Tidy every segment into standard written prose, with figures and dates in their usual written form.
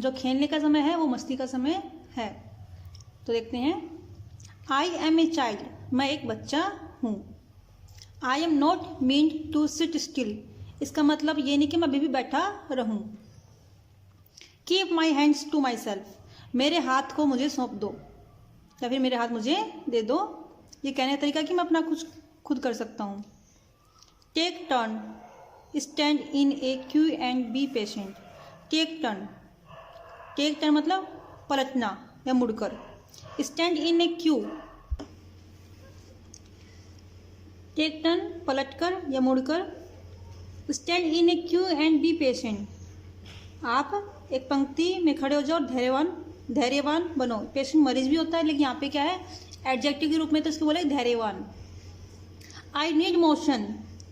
जो खेलने का समय है वो मस्ती का समय है। तो देखते हैं, आई एम ए चाइल्ड, मैं एक बच्चा हूँ। I am not meant to sit still, इसका मतलब ये नहीं कि मैं अभी भी बैठा रहूँ। Keep my hands to myself, मेरे हाथ को मुझे सौंप दो या फिर मेरे हाथ मुझे दे दो। ये कहने का तरीका कि मैं अपना कुछ खुद कर सकता हूँ। Take turn, stand in a queue and be patient. Take turn, take turn मतलब पलटना या मुड़कर। Stand in a queue, take turn पलटकर या मुड़कर। Stand in a queue and be patient, आप एक पंक्ति में खड़े हो जाओ और धैर्यवान बनो। पेशेंट मरीज भी होता है, लेकिन यहाँ पे क्या है, एडजेक्टिव के रूप में, तो इसको बोले धैर्यवान। I need motion,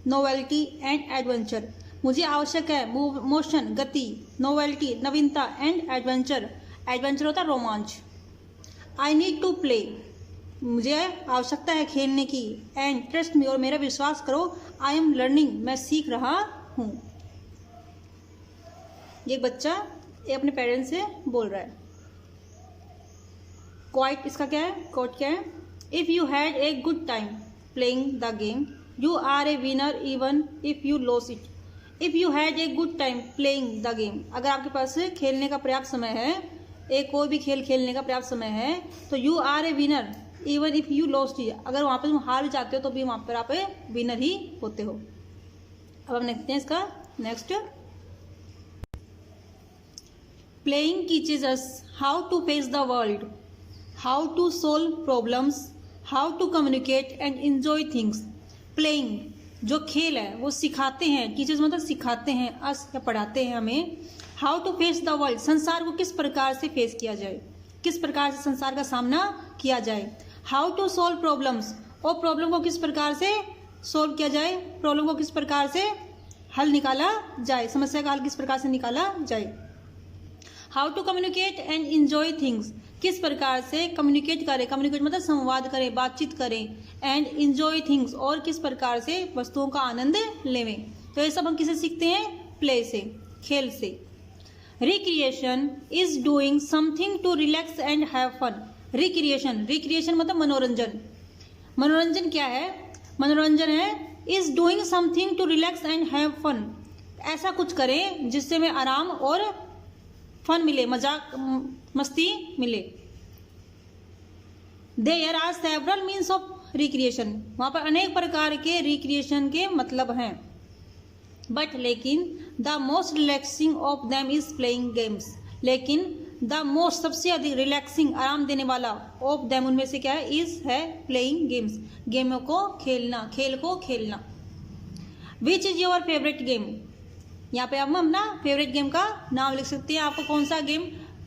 novelty and adventure, मुझे आवश्यक है मोशन गति, नोवेल्टी नवीनता, एंड एडवेंचर, एडवेंचर होता है रोमांच। आई नीड टू प्ले, मुझे आवश्यकता है खेलने की। एंड ट्रस्ट मी, और मेरा विश्वास करो, आई एम लर्निंग, मैं सीख रहा हूँ। ये बच्चा ये अपने पेरेंट्स से बोल रहा है। क्वाइट, इसका क्या है, कोट क्या है, if you had a good time playing the game you are a winner even if you lose it. If you had a good time playing the game, अगर आपके पास खेलने का पर्याप्त समय है, एक कोई भी खेल खेलने का पर्याप्त समय है, तो you are a winner even if you lost it, अगर वहाँ पर तुम हार जाते हो तो भी वहाँ पर आप विनर ही होते हो। अब हम देखते हैं इसका next. Playing teaches us how to face the world, how to solve problems, how to communicate and enjoy things. Playing जो खेल है वो सिखाते हैं, टीचर्स मतलब सिखाते हैं, अस या पढ़ाते हैं हमें। How to face the world, संसार को किस प्रकार से फेस किया जाए, किस प्रकार से संसार का सामना किया जाए। How to solve problems, और प्रॉब्लम को किस प्रकार से सोल्व किया जाए, प्रॉब्लम को किस प्रकार से हल निकाला जाए, समस्या का हल किस प्रकार से निकाला जाए। How to communicate and enjoy things, किस प्रकार से कम्युनिकेट करें, कम्युनिकेट मतलब संवाद करें, बातचीत करें। एंड इंजॉय थिंग्स, और किस प्रकार से वस्तुओं का आनंद लेवें। तो ये सब हम किसे सीखते हैं, प्ले से, खेल से। Recreation is doing something to relax and have fun. Recreation, recreation मतलब मनोरंजन। मनोरंजन क्या है, मनोरंजन है is doing something to relax and have fun, ऐसा कुछ करें जिससे हमें आराम और फन मिले, मजाक मस्ती मिले। There are several means of recreation, वहाँ पर अनेक प्रकार के रिक्रिएशन के मतलब हैं। बट लेकिन the most relaxing of them is playing games, लेकिन द मोस्ट सबसे अधिक रिलैक्सिंग आराम देने वाला ऑफ देम उनमें से क्या है, इज है प्लेइंग गेम्स, गेमों को खेलना, खेल को खेलना। Which is your favourite game, यहाँ पे हम अपना फेवरेट गेम का नाम लिख सकते हैं। आपको कौन सा गेम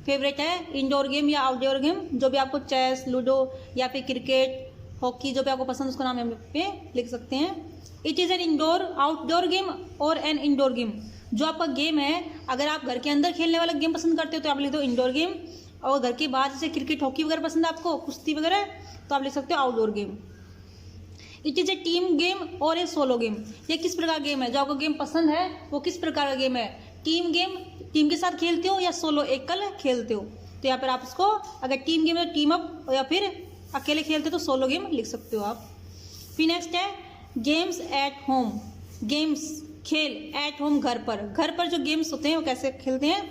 फेवरेट है, इंडोर गेम या आउटडोर गेम, जो भी आपको चेस, लूडो या फिर क्रिकेट, हॉकी, जो भी आपको पसंद उसका नाम यहाँ पे लिख सकते हैं। It is an indoor outdoor game और एन इंडोर गेम, जो आपका गेम है, अगर आप घर के अंदर खेलने वाला गेम पसंद करते हो तो आप लिख दो इंडोर गेम, और घर के बाहर जैसे क्रिकेट, हॉकी वगैरह पसंद है आपको, कुश्ती वगैरह, तो आप लिख सकते हो outdoor game. It is a team game और ए सोलो गेम, ये किस प्रकार गेम है, जो आपको गेम पसंद है वो किस प्रकार का गेम है, टीम गेम, टीम के साथ खेलते हो, या सोलो एकल खेलते हो। तो यहाँ पर आप इसको अगर टीम गेम है तो टीम अप, या फिर अकेले खेलते हो तो सोलो गेम लिख सकते हो आप। फिर नेक्स्ट है गेम्स एट होम, गेम्स खेल एट होम घर पर, घर पर जो गेम्स होते हैं वो कैसे खेलते हैं।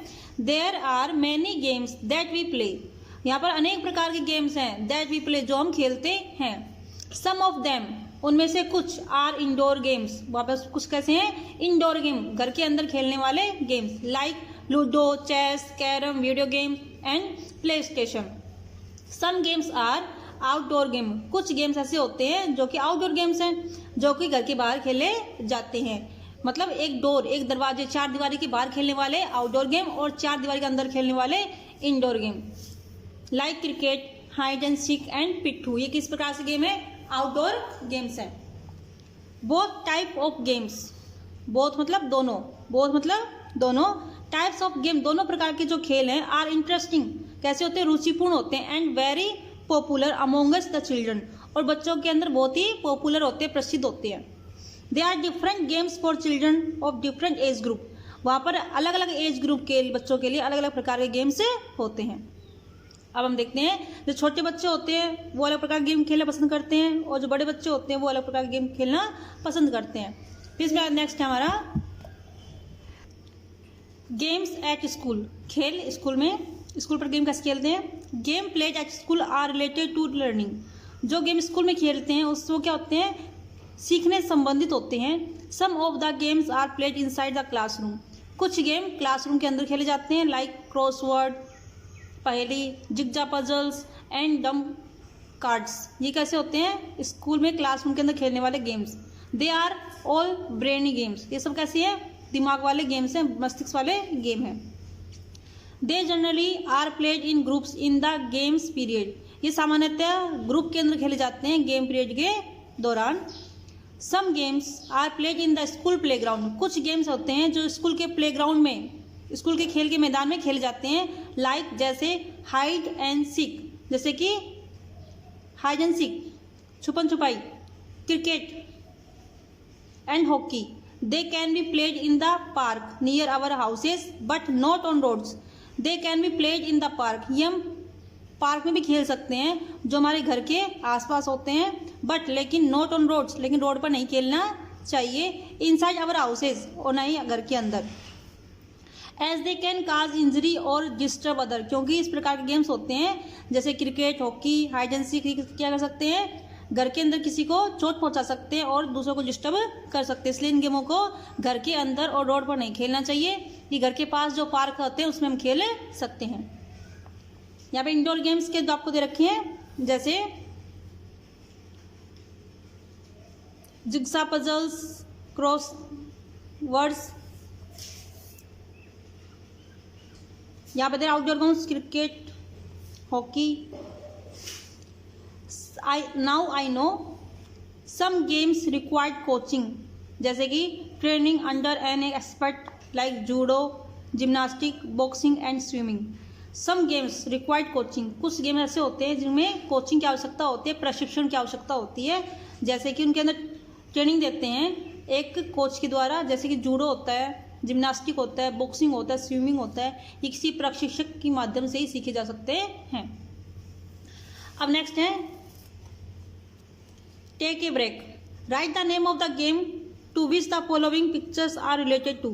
There are many games that we play, यहाँ पर अनेक प्रकार के गेम्स हैं, दैट वी प्ले जो हम खेलते हैं। सम ऑफ देम, उनमें से कुछ, आर इंडोर गेम्स, वापस कुछ कैसे हैं, इंडोर गेम, घर के अंदर खेलने वाले games, like ludo, chess, carrom, video game and PlayStation. Some games are outdoor game, कुछ गेम्स ऐसे होते हैं जो कि आउटडोर गेम्स हैं, जो कि घर के बाहर खेले जाते हैं। मतलब एक डोर, एक दरवाजे, चार दीवारी के बाहर खेलने वाले आउटडोर गेम, और चार दीवारी के अंदर खेलने वाले indoor game. Like cricket, hide and seek and पिट्ठू, ये किस प्रकार से गेम है, आउटडोर गेम्स हैं। Both type of games, both मतलब दोनों, बोथ मतलब दोनों, टाइप्स ऑफ गेम दोनों प्रकार के जो खेल हैं, आर इंटरेस्टिंग, कैसे होते हैं, रुचिपूर्ण होते हैं, and very popular Among Us the children, और बच्चों के अंदर बहुत ही पॉपुलर होते हैं, प्रसिद्ध होते हैं। They are different games for children of different age group, वहाँ पर अलग अलग एज ग्रुप के बच्चों के लिए अलग अलग प्रकार के गेम्स होते हैं। अब हम देखते हैं जो छोटे बच्चे होते हैं वो अलग प्रकार के गेम खेलना पसंद करते हैं और जो बड़े बच्चे होते हैं वो अलग प्रकार के गेम खेलना पसंद करते हैं। फिर इसमें नेक्स्ट है हमारा गेम्स एट स्कूल। खेल स्कूल में, स्कूल पर गेम कैसे खेलते हैं। Game played at school are related to learning. जो गेम स्कूल में खेलते हैं उसको क्या होते हैं, सीखने से संबंधित होते हैं। Some of the games are played inside the classroom. कुछ गेम क्लासरूम के अंदर खेले जाते हैं, लाइक क्रॉसवर्ड, पहेली, jigsaw puzzles and dumb cards. ये कैसे होते हैं, स्कूल में क्लासरूम के अंदर खेलने वाले games. They are all brainy games. ये सब कैसी है, दिमाग वाले गेम्स हैं, मस्तिष्क वाले गेम हैं। They generally are played in groups in the games period. ये सामान्यतः ग्रुप के अंदर खेले जाते हैं गेम पीरियड के दौरान। Some games are played in the school playground. कुछ गेम्स होते हैं जो स्कूल के प्लेग्राउंड में, स्कूल के खेल के मैदान में खेले जाते हैं, लाइक जैसे हाइड एंड सीक, जैसे कि हाइड एंड सीक, छुपन छुपाई, cricket and hockey. They can be played in the park near our houses but not on roads. They can be played in the park. ये हम park में भी खेल सकते हैं जो हमारे घर के आसपास होते हैं, बट लेकिन नॉट ऑन रोड्स, लेकिन रोड पर नहीं खेलना चाहिए। इनसाइड आवर हाउसेस, और ना ही घर के अंदर। As they can cause injury और डिस्टर्ब अदर। क्योंकि इस प्रकार के गेम्स होते हैं जैसे cricket, hockey, hide and seek, क्या कर सकते हैं, घर के अंदर किसी को चोट पहुंचा सकते हैं और दूसरों को डिस्टर्ब कर सकते हैं। इसलिए इन गेमों को घर के अंदर और रोड पर नहीं खेलना चाहिए। ये घर के पास जो पार्क होते हैं उसमें हम खेल सकते हैं। यहाँ पे इंडोर गेम्स के जो आपको दे रखे हैं जैसे जिग्सा पजल्स, क्रॉस वर्ड्स। यहाँ पे outdoor games cricket, hockey. Now I know some games required coaching, जैसे कि training under an expert like judo, gymnastic, boxing and swimming. Some games required coaching. कुछ गेम ऐसे होते हैं जिनमें कोचिंग की आवश्यकता होती है, प्रशिक्षण की आवश्यकता होती है, जैसे कि उनके अंदर ट्रेनिंग देते हैं एक कोच के द्वारा, जैसे कि जूडो होता है, जिम्नास्टिक होता है, बॉक्सिंग होता है, स्विमिंग होता है। ये किसी प्रशिक्षक के माध्यम से ही सीखे जा सकते हैं। अब नेक्स्ट है take a break. Write the name of the game to which the following pictures are related to.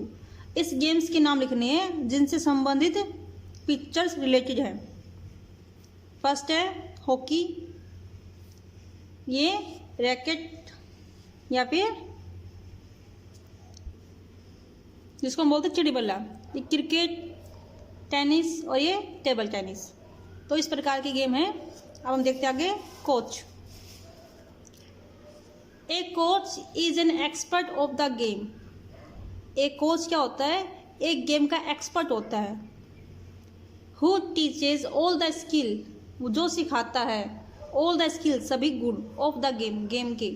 इस गेम्स के नाम लिखने हैं जिनसे संबंधित पिक्चर्स रिलेटेड है। फर्स्ट है हॉकी, ये रैकेट या फिर जिसको हम बोलते हैं चिड़ी बल्ला। ये क्रिकेट, टेनिस और ये टेबल टेनिस। तो इस प्रकार के गेम हैं। अब हम देखते हैं आगे coach. A coach is an expert of the game. एक कोच क्या होता है, एक गेम का एक्सपर्ट होता है। Who teaches all the skill, जो सिखाता है, ऑल द स्किल, सभी गुण, ऑफ द गेम, गेम के,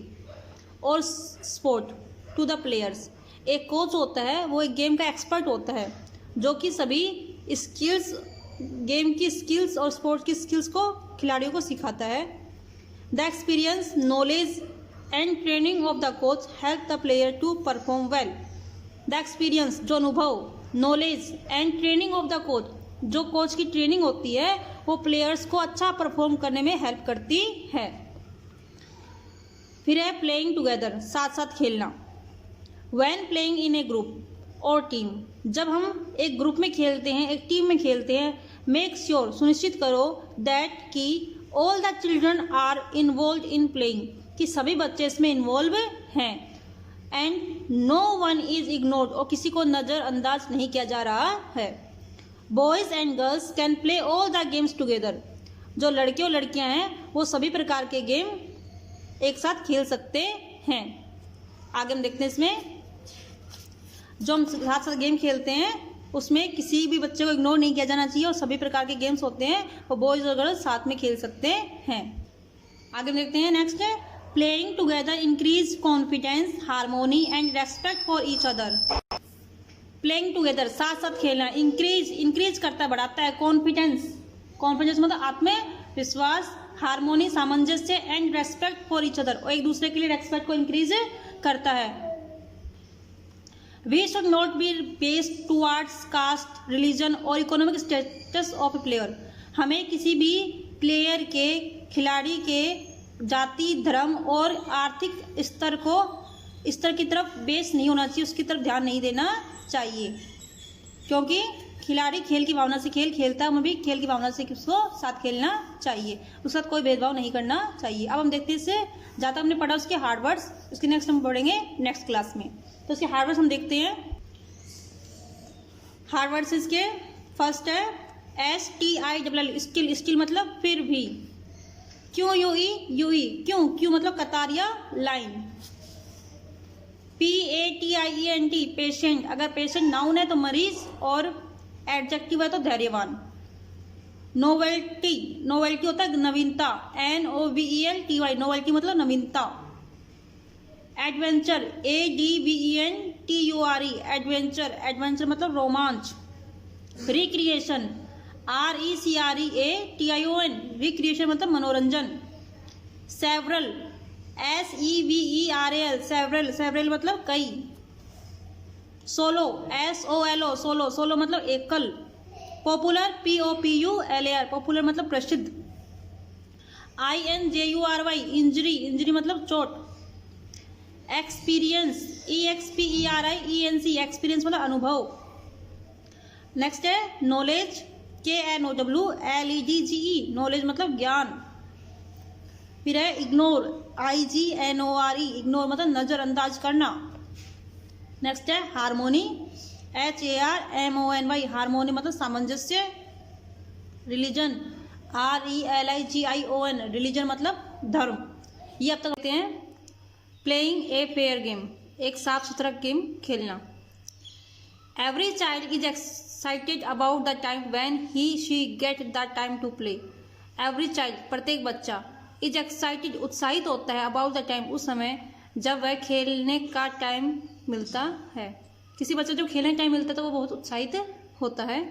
और स्पोर्ट टू द प्लेयर्स। एक कोच होता है वो एक गेम का एक्सपर्ट होता है जो कि सभी स्किल्स, गेम की स्किल्स और स्पोर्ट्स की स्किल्स को खिलाड़ियों को सिखाता है। The experience, knowledge and training of the coach help the player to perform well. The experience, जो अनुभव, knowledge and training of the coach, जो कोच की ट्रेनिंग होती है वो प्लेयर्स को अच्छा परफॉर्म करने में हेल्प करती है। फिर है प्लेइंग टुगेदर, साथ साथ खेलना। When playing in A group और टीम, जब हम एक ग्रुप में खेलते हैं, एक टीम में खेलते हैं, मेक श्योर, सुनिश्चित करो, दैट कि all the children are involve in playing, कि सभी बच्चे इसमें इन्वॉल्व हैं, and no one is ignored, और किसी को नज़रअंदाज नहीं किया जा रहा है। Boys and girls can play all the games together, जो लड़के और लड़कियां हैं वो सभी प्रकार के गेम एक साथ खेल सकते हैं। आगे हम देखते हैं इसमें जो हम साथ साथ गेम खेलते हैं उसमें किसी भी बच्चे को इग्नोर नहीं किया जाना चाहिए, और सभी प्रकार के गेम्स होते हैं वो बॉयज़ और गर्ल्स साथ में खेल सकते हैं। आगे हम देखते हैं नेक्स्ट है playing together increase confidence, harmony and respect for each other. Playing together, साथ साथ खेलना, इंक्रीज करता है, बढ़ाता है कॉन्फिडेंस, कॉन्फिडेंस मतलब आत्मविश्वास, हार्मोनी सामंजस्य, and respect for each other, और एक दूसरे के लिए रेस्पेक्ट को इंक्रीज करता है। We should not be based towards caste, religion और economic status of a player. हमें किसी भी प्लेयर के, खिलाड़ी के जाति, धर्म और आर्थिक स्तर की तरफ बेस नहीं होना चाहिए, उसकी तरफ ध्यान नहीं देना चाहिए, क्योंकि खिलाड़ी खेल की भावना से खेल खेलता है, हमें भी खेल की भावना से उसको साथ खेलना चाहिए, उसके साथ कोई भेदभाव नहीं करना चाहिए। अब हम देखते हैं इससे ज़्यादा हमने पढ़ा उसके हार्ड वर्ड्स, उसके नेक्स्ट हम पढ़ेंगे नेक्स्ट क्लास में। तो उसके हार्ड वर्ड्स हम देखते हैं। हार्ड वर्ड्स इसके फर्स्ट है STILL, स्टिल। स्टिल मतलब फिर भी। QUE, क्यों मतलब कतार या लाइन। PATIENT, patient. अगर पेशेंट नाउन है तो मरीज, और एडजेक्टिव है तो धैर्यवान। नोवेल्टी होता है नवीनता। NOVELTY, नोवेल्टी मतलब नवीनता। एडवेंचर, ADVENTURE, एडवेंचर मतलब रोमांच। रिक्रिएशन, RECREATION, रिक्रिएशन मतलब मनोरंजन। सेवरल, SEVERAL, सेवरल मतलब कई। सोलो, SOLO, सोलो मतलब एकल। पॉपुलर, POPULAR, पॉपुलर मतलब प्रसिद्ध। INJURY, इंजरी मतलब चोट। एक्सपीरियंस, EXPERIENC, एक्सपीरियंस मतलब अनुभव। नेक्स्ट है नॉलेज, KNOWLEDGE, नॉलेज मतलब ज्ञान। फिर है इग्नोर, IGNORE, इग्नोर मतलब नजरअंदाज करना। नेक्स्ट है हारमोनी, HARMONY, हारमोनी मतलब सामंजस्य। रिलीजन, RELIGION, रिलीजन मतलब धर्म। ये अब तक कहते हैं प्लेइंग ए फेयर गेम, एक साफ सुथरा गेम खेलना। Every child is excited about the time when he she get the time to play. Every child, प्रत्येक बच्चा, इज एक्साइटेड, उत्साहित होता है, अबाउट द टाइम, उस समय जब वह खेलने का टाइम मिलता है। किसी बच्चे जब खेलने का टाइम मिलता है तो वो बहुत उत्साहित होता है।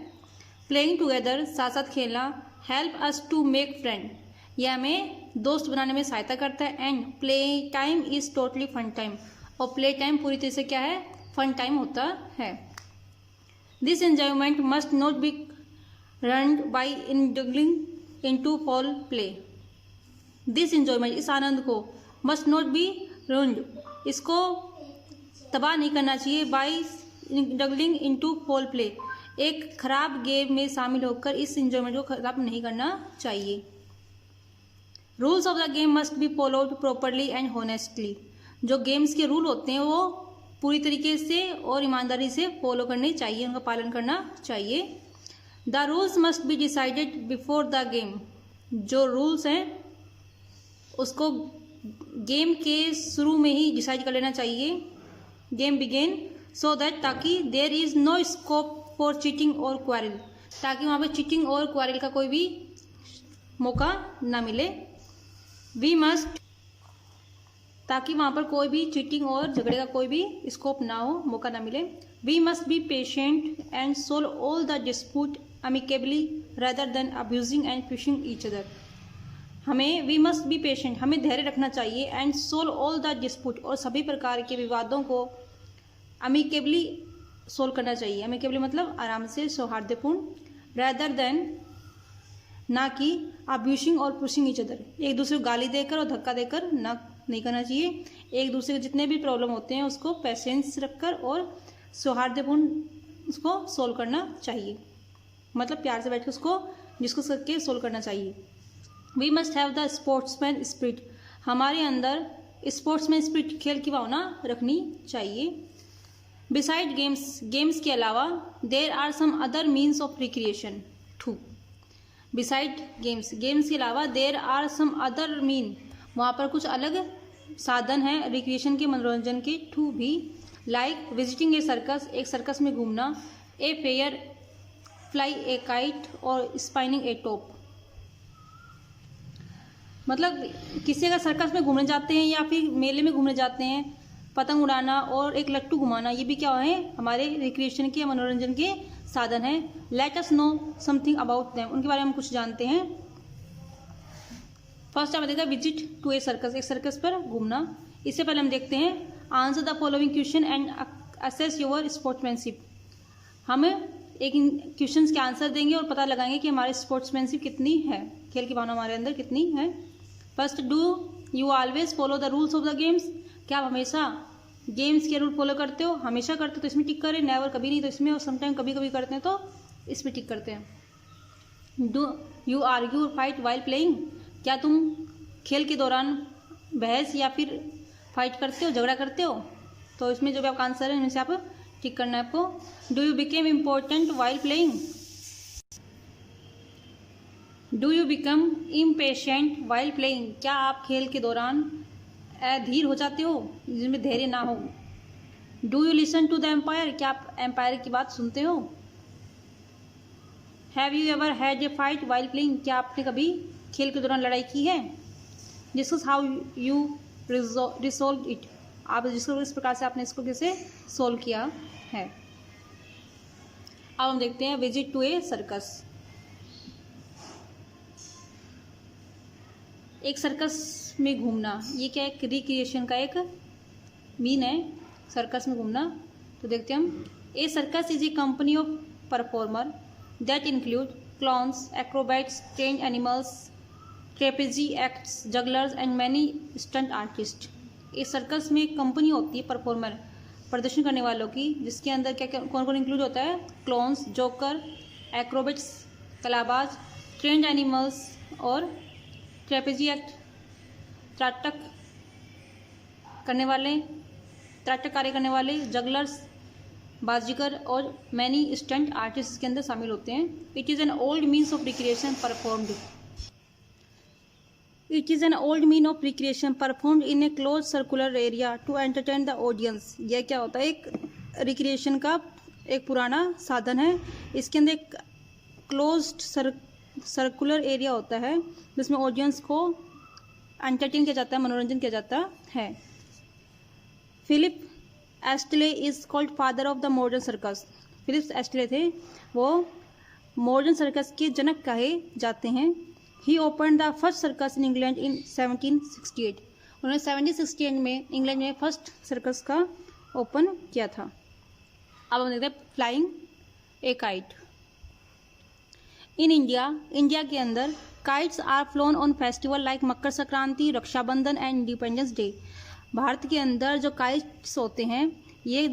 प्लेइंग टुगेदर, साथ साथ खेलना। Help us to make friend, यह हमें दोस्त बनाने में सहायता करता है। And play time is totally fun time, और प्ले टाइम पूरी तरह से क्या है, फन टाइम होता है। This enjoyment must not be ruined by indulging into foul play. This enjoyment, इस आनंद को, मस्ट नॉट बी रन्ड, इसको तबाह नहीं करना चाहिए। By indulging into foul play, एक खराब गेम में शामिल होकर इस एंजॉयमेंट को खराब नहीं करना चाहिए। Rules of the game must be followed properly and honestly, जो गेम्स के रूल होते हैं वो पूरी तरीके से और ईमानदारी से फॉलो करने चाहिए, उनका पालन करना चाहिए। The rules must be decided before the game, जो रूल्स हैं उसको गेम के शुरू में ही डिसाइड कर लेना चाहिए, गेम बिगेन, सो दैट, ताकि there is no scope for cheating और क्वारल, ताकि वहाँ पे चीटिंग और क्वारल का कोई भी मौका ना मिले। वी मस्ट, ताकि वहाँ पर कोई भी चीटिंग और झगड़े का कोई भी स्कोप ना हो, मौका ना मिले। We must be patient and solve all the dispute amicably rather than abusing and pushing each other. हमें वी मस्ट बी पेशेंट, हमें धैर्य रखना चाहिए। And solve all the dispute, और सभी प्रकार के विवादों को अमिकेबली सोल्व करना चाहिए। अमिकेबली मतलब आराम से, सौहार्दपूर्ण। रेदर देन, ना कि अब्यूसिंग और पुशिंग ईच अदर, एक दूसरे को गाली देकर और धक्का देकर ना नहीं करना चाहिए। एक दूसरे के जितने भी प्रॉब्लम होते हैं उसको पेशेंस रखकर और सौहार्दपूर्ण उसको सोल्व करना चाहिए, मतलब प्यार से बैठ कर उसको डिस्कस करके सोल्व करना चाहिए। We must have the sportsman spirit, हमारे अंदर स्पोर्ट्समैन स्पिरिट, खेल की भावना रखनी चाहिए। बिसाइड गेम्स, गेम्स के अलावा, there are some other means of recreation too. Beside games, games के अलावा, there are some other mean, वहाँ पर कुछ अलग साधन हैं रिक्रिएशन के, मनोरंजन के, टू भी। लाइक विजिटिंग ए सर्कस, एक सर्कस में घूमना। A fair, fly A kite, और स्पाइनिंग ए टॉप। मतलब किसी अगर सर्कस में घूमने जाते हैं या फिर मेले में घूमने जाते हैं, पतंग उड़ाना और एक लट्टू घुमाना, ये भी क्या है, हमारे रिक्रिएशन के, मनोरंजन के साधन है। Let us know something about them, उनके बारे में हम कुछ जानते हैं। फर्स्ट हम देखा विजिट टू ए सर्कस, एक सर्कस पर घूमना। इससे पहले हम देखते हैं answer the following question and assess your sportsmanship. हम एक क्वेश्चंस के आंसर देंगे और पता लगाएंगे कि हमारी स्पोर्ट्समैनशिप कितनी है, खेल की भावना हमारे अंदर कितनी है। First, do you always follow the rules of the games. क्या आप हमेशा गेम्स के रूल फॉलो करते हो? हमेशा करते हो तो इसमें टिक करें, नेवर कभी नहीं तो इसमें, और समटाइम कभी कभी करते हैं तो इसमें टिक करते हैं। Do you argue fight while playing. क्या तुम खेल के दौरान बहस या फिर फाइट करते हो, झगड़ा करते हो? तो इसमें जो भी आपका आंसर है इनमें से आप टिक करना है आपको। Do you became important while playing. Do you become impatient while playing. क्या आप खेल के दौरान अधीर हो जाते हो, जिसमें धैर्य ना हो। Do you listen to the umpire. क्या आप एम्पायर की बात सुनते हो। Have you ever had a fight while playing. क्या आपने कभी खेल के दौरान लड़ाई की है। Discuss how you resolve it. आप जिसको इस प्रकार से आपने इसको कैसे सोल्व किया है। अब हम देखते हैं विजिट टू ए सर्कस। एक सर्कस में घूमना, ये क्या एक रिक्रिएशन का एक मीन है, सर्कस में घूमना। तो देखते हैं हम, a circus is a company of performer that include clowns, acrobats, trained animals, trapeze acts, jugglers and many stunt artist. इस सर्कस में एक कंपनी होती है परफॉर्मर, प्रदर्शन करने वालों की, जिसके अंदर क्या क्या कौन कौन इंक्लूड होता है। क्लोन्स, जोकर, एक्रोबेट्स, कलाबाज, ट्रेंड एनिमल्स और ट्रेपेजी एक्ट, त्राटक करने वाले, त्राटक कार्य करने वाले, जगलर्स, बाजीगर और मैनी स्टंट आर्टिस्ट इसके अंदर शामिल होते हैं। It is an old means of recreation performed. It is an old mean of recreation performed in a closed circular area to entertain the audience। यह क्या होता है, एक रिक्रिएशन का एक पुराना साधन है। इसके अंदर एक क्लोज्ड सर्कुलर एरिया होता है जिसमें ऑडियंस को एंटरटेन किया जाता है, मनोरंजन किया जाता है। Philip Astley is called father of the modern circus. Philip Astley थे, वो मॉडर्न सर्कस के जनक कहे जाते हैं। He open the first circus in England in 1768। उन्होंने 1768 में इंग्लैंड में फर्स्ट सर्कस का ओपन किया था। अब हम देखते हैं flying a kite. In India के अंदर kites are flown on festival like Makar Sankranti, Rakshabandhan and Independence Day. Bharat के अंदर जो काइट्स होते हैं, ये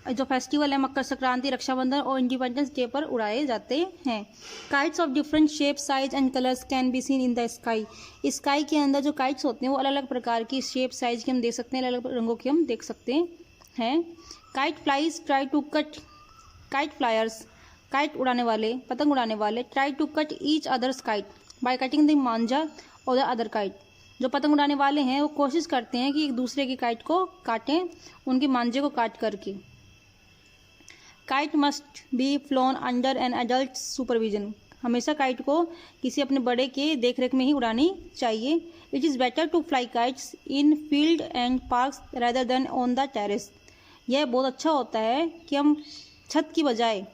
जो फेस्टिवल है मकर संक्रांति, रक्षाबंधन और इंडिपेंडेंस डे पर उड़ाए जाते हैं। Kites of different shape, size and colours can be seen in the sky. Sky के अंदर जो काइट्स होते हैं वो अलग अलग प्रकार की शेप, साइज के हम देख सकते हैं, अलग अलग रंगों के हम देख सकते हैं। Kite flies try to cut, kite flyers, kite उड़ाने वाले, पतंग उड़ाने वाले, try to cut each others kite by cutting the manja और द अदर काइट। जो पतंग उड़ाने वाले हैं वो कोशिश करते हैं कि एक दूसरे की काइट को काटें, उनके मांजे को काट करके। Kite must be phloem under an adult supervision. हमेशा काइट को किसी अपने बड़े के देखरेख में ही उड़ानी चाहिए। It is better to fly kites in field and parks rather than on the terrace. यह बहुत अच्छा होता है कि हम छत की बजाय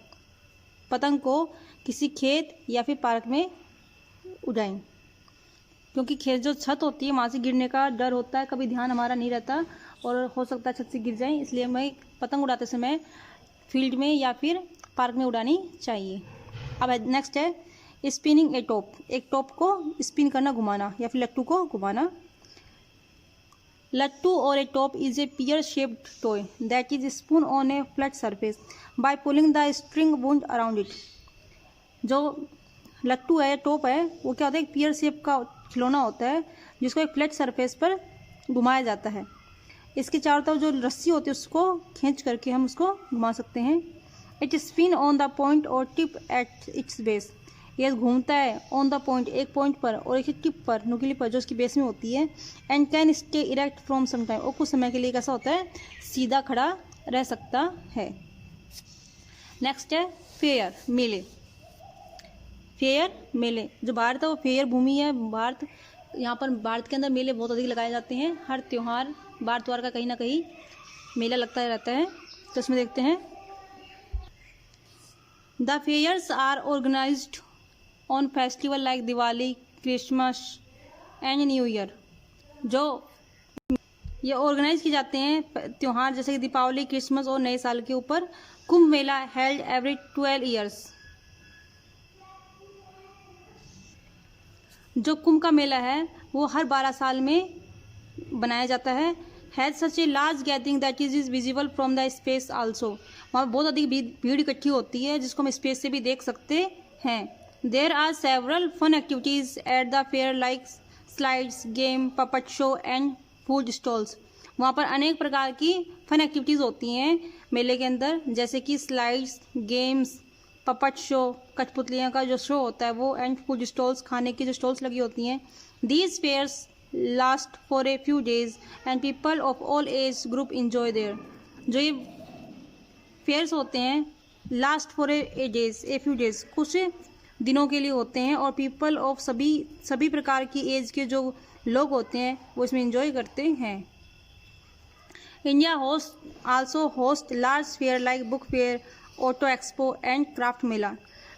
पतंग को किसी खेत या फिर पार्क में उड़ाएं, क्योंकि खेत जो छत होती है वहाँ से गिरने का डर होता है, कभी ध्यान हमारा नहीं रहता और हो सकता है छत से गिर जाए। इसलिए हमें पतंग उड़ाते समय फील्ड में या फिर पार्क में उड़ानी चाहिए। अब नेक्स्ट है स्पिनिंग ए टॉप। एक टॉप को स्पिन करना, घुमाना या फिर लट्टू को घुमाना। लट्टू और a top is a pear shaped toy that is spun on a flat surface by pulling the string wound around it. जो लट्टू है, टॉप है, वो क्या होता है, एक पियर शेप का खिलौना होता है जिसको एक फ्लैट सरफेस पर घुमाया जाता है। इसके चारों तरफ जो रस्सी होती है उसको खींच करके हम उसको घुमा सकते हैं। It spin on the point और टिप एट इट्स बेस। यह घूमता है ऑन द पॉइंट, एक पॉइंट पर, और एक टिप पर, नुकीली पर जो उसकी बेस में होती है। And can stay erect from some time. और कुछ समय के लिए कैसा होता है, सीधा खड़ा रह सकता है। नेक्स्ट है फेयर, मेले। फेयर मेले, जो भारत है वो फेयर भूमि है। भारत, यहाँ पर भारत के अंदर मेले बहुत अधिक लगाए जाते हैं। हर त्यौहार, बार त्यौहार का कहीं ना कहीं मेला लगता रहता है। तो इसमें देखते हैं the fairs are organized on festival like Diwali, Christmas and New Year. जो ये ऑर्गेनाइज किए जाते हैं त्यौहार जैसे कि दीपावली, क्रिसमस और नए साल के ऊपर। Kumbh Mela held every 12 years. जो कुंभ का मेला है वो हर 12 साल में बनाया जाता है। Has such a large gathering that is visible from the space also. वहाँ बहुत अधिक भीड़ इकट्ठी होती है जिसको हम स्पेस से भी देख सकते हैं। There are several fun activities at the fair like slides, game, puppet show and food stalls. वहाँ पर अनेक प्रकार की फन एक्टिविटीज़ होती हैं मेले के अंदर, जैसे कि स्लाइड्स, गेम्स, पपट शो, कठपुतलियाँ का जो शो होता है वो, एंड फूड स्टॉल्स, खाने की जो स्टॉल्स लगी होती हैं। These fairs last for a few days and people of all age group enjoy there. जो ये फेयर्स होते हैं last for a few days, कुछ दिनों के लिए होते हैं, और पीपल ऑफ सभी प्रकार की एज के जो लोग होते हैं वो इसमें एंजॉय करते हैं। India also host large fair like book fair, auto expo and craft mela.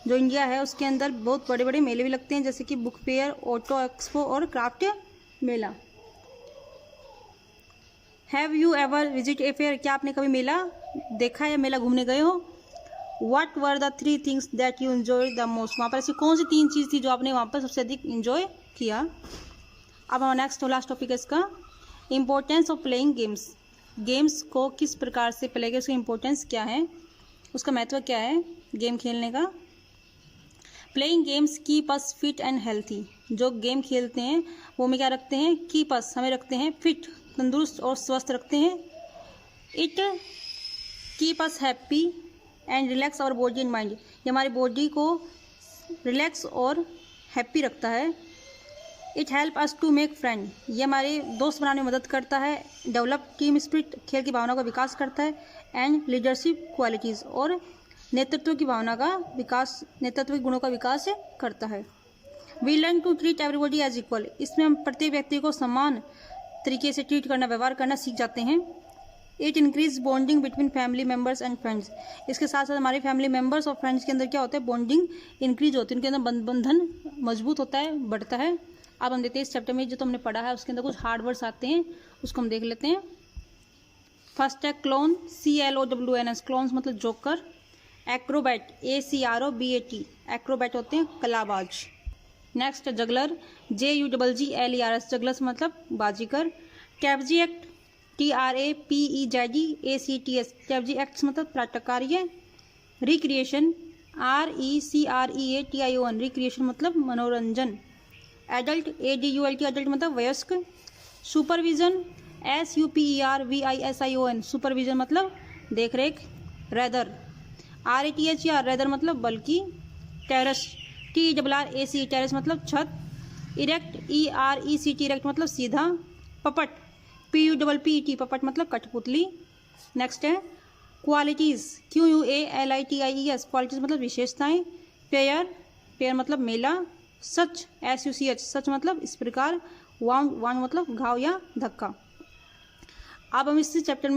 जो इंडिया है उसके अंदर बहुत बड़े बड़े मेले भी लगते हैं, जैसे कि बुक फेयर, ऑटो एक्सपो और craft Mela. Have you ever visit a fair? क्या आपने कभी मेला देखा है, मेला घूमने गए हो? What were the 3 things that you enjoy the most? वहाँ पर ऐसी कौन सी 3 चीज़ थी जो आपने वहाँ पर सबसे अधिक एंजॉय किया? अब हमारा नेक्स्ट लास्ट टॉपिक है इसका, importance of playing games. Games को किस प्रकार से प्ले करें, उसका इम्पोर्टेंस क्या है, उसका महत्व क्या है गेम खेलने का। Playing games keep us fit and healthy. जो गेम खेलते हैं वो हमें क्या रखते हैं, कीप अस, हमें रखते हैं फिट, तंदुरुस्त और स्वस्थ रखते हैं। It keep us happy and relax our body and mind. ये हमारी बॉडी को रिलैक्स और हैप्पी रखता है। It help us to make friend. ये हमारे दोस्त बनाने में मदद करता है। डेवलप टीम स्पिरिट, खेल की भावना का विकास करता है। एंड लीडरशिप क्वालिटीज़, और नेतृत्व की भावना का विकास, नेतृत्व के गुणों का विकास करता है। We learn to treat everybody as equal. इसमें हम प्रत्येक व्यक्ति को समान तरीके से ट्रीट करना, व्यवहार करना सीख जाते हैं। It increase bonding between family members and friends. इसके साथ साथ हमारे फैमिली मेम्बर्स और फ्रेंड्स के अंदर क्या होता है, बॉन्डिंग इंक्रीज होती है, उनके अंदर बंधन मजबूत होता है, बढ़ता है। अब हम देखते हैं इस चैप्टर में जो तुमने पढ़ा है उसके अंदर कुछ हार्ड वर्ड्स आते हैं, उसको हम देख लेते हैं। फर्स्ट है क्लोन, CLOWNS, क्लोन्स मतलब जोकर। एक्रोबैट, ACROBAT, एक्रोबैट होते हैं कलाबाज। नेक्स्ट जगलर, JUGGLERS, जगलर्स मतलब बाजीगर। कैब्जिएक्ट, TRAPEZACTS, कैब्जिएक्ट्स मतलब प्रातःकार्य। रिक्रिएशन, RECREATION, रिक्रिएशन मतलब मनोरंजन। एडल्ट, ADULT, एडल्ट मतलब वयस्क। सुपरविजन, SUPERVISION, सुपरविजन मतलब देखरेख। रेदर, RATHER, रेदर मतलब बल्कि। टेरेस, TERRAC, टेरेस मतलब छत। इरेक्ट, ERECT, इरेक्ट मतलब सीधा। पपट, PUPPET, पपट मतलब कठपुतली। नेक्स्ट है क्वालिटीज़, QUALITIES, क्वालिटीज़ मतलब विशेषताएं। पेयर, पेयर मतलब मेला। सच, SUCH, सच मतलब इस प्रकार। वाउंड, वाउंड मतलब घाव या धक्का। अब हम इस चैप्टर